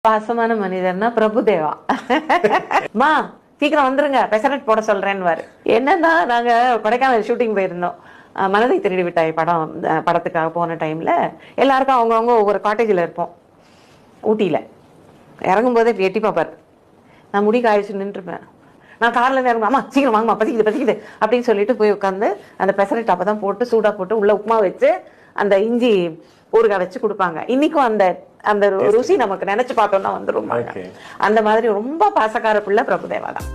பாசமான மனிதர்னா பிரபுதேவா. மா சீக்கிரம் வந்துருங்க, பெசரட் போட சொல்றேன்னு. என்னன்னா நாங்க கொடைக்கானல் ஷூட்டிங் போயிருந்தோம். மனதை திருடி விட்டாய் படத்துக்காக போன டைம்ல எல்லாருக்கும் அவங்கவுங்க ஒவ்வொரு காட்டேஜில் இருப்போம். ஊட்டியில இறங்கும் போதே எட்டி பாப்பார். நான் முடி காய்ச்சி நின்றுருப்பேன். நான் கார்ல இருந்து இறங்க, அம்மா சீக்கிரம் வாங்கம்மா, பசிக்குது அப்படின்னு சொல்லிட்டு போய் உட்காந்து அந்த பெசரட் அப்பதான் போட்டு சூடா போட்டு உள்ள உப்புமா வச்சு அந்த இஞ்சி ஊறுகாய் வச்சு கொடுப்பாங்க. இன்னைக்கும் அந்த அந்த ருசி நமக்கு நினைச்சு பார்த்தோம்னா வந்துரும். அந்த மாதிரி ரொம்ப பாசக்கார பிள்ளை பிரபுதேவா தான்.